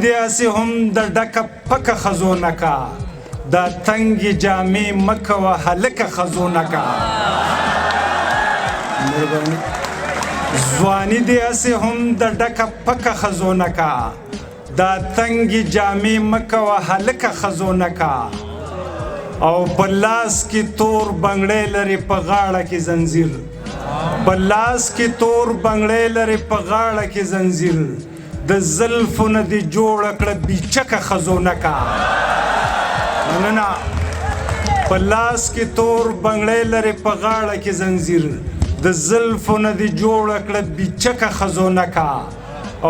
دې هسې هم د ډکه پکه ښځو نه کا دا تنګې جامې مه کوه هلکه ښځو نه کا ځواني دې هسې هم د ډکه پکه ښځو نه کا دا تنګې جامې مه کوه هلکه ښځو نه کا او په لاس کې تور بنګړی لري په غاړه کې زنځیر په لاس کې تور بنګړی لري په غاړه کې زنځیر د زلفو نه دې جوړه کړه بیچکه ښځو نه کا مننه په لاس کې تور بنګړی لري په غاړه کې زنځیر د زلفو نه دې جوړه کړه بیچکه ښځو نه کا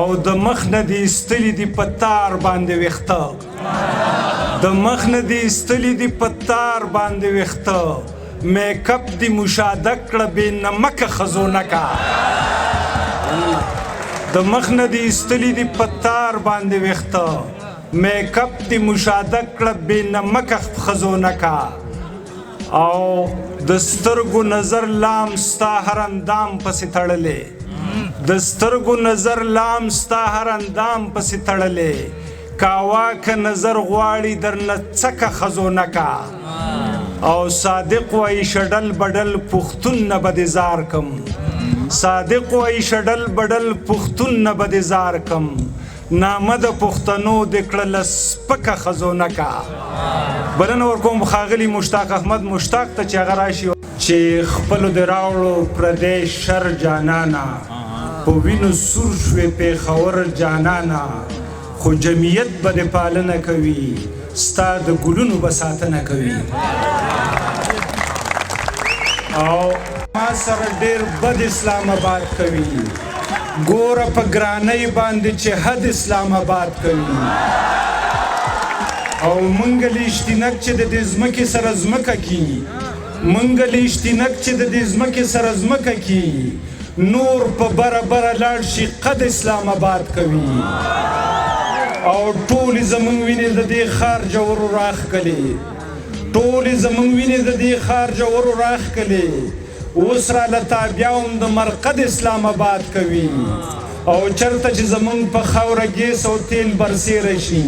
او د مخ نه دې ایستلي دي په تار باندې ویښته د مخ نه دې ایستلي دي په تار باندې ویښته میک اپ دې مشاهده کړه بې نمکه ښځو نه کا د مخ نه دې ایستلي دي په تار باندې ویښته میک اپ دې مشاهده کړه بې نمکه ښځو نه کا او د سترګو نظر لام ستا هر اندام پسې تړلی د سترګو نظر لام ستا هر اندام پسې تړلی کاوا که نظر غواړي درنه څکه ښځو نه کا او صادق وایي شډل بډل پښتون نه به دې زار کم صادق وایي شډل بډل پښتون نه به دې زار کم نامه د پښتنو دې کړله سپکه ښځو نه کا بلنه ورکوم ښاغلي مشتاق احمد مشتاق ته چې هغه راشي چې خپلو دې راوړو پردی شر جانانا په وینو سور شوې پېښور جانانا خو جمعیت به دې پالنه کوي ستا د ګلونو به ساتنه کوي او ما سره ډېر بد اسلام آباد کوي ګوره په ګرانۍ باندې چې حد اسلام آباد کوي او مونږ لیشتینک چې د دې ځمکې سره ځمکه کي مونږ لیشتینک چې د دې ځمکې سره ځمکه کي نور په بره بره لاړ شي قد اسلام آباد کوي او ټولې زمونږ وینې د دې ښار جوړو راښکلې ټولې زمونږ وینې د دې ښار جوړو راښکلې اوس راله تابعه هم د مرقد اسلام آباد کوي او چرته چې زمونږ په خاوره ګیس او تیل برسیره شي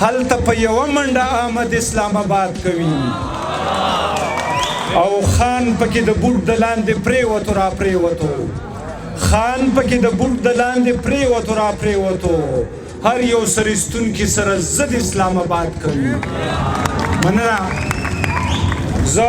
هلته په یوه منډه احمد اسلام آباد کوي او خان پکې د بوټ د لاندې پرېوتو را پرېوتو خان پکې د بوټ د لاندې پرېوتو را پرېوتو هر یو سرستونکي سره ضد اسلام آباد کوي مننه زه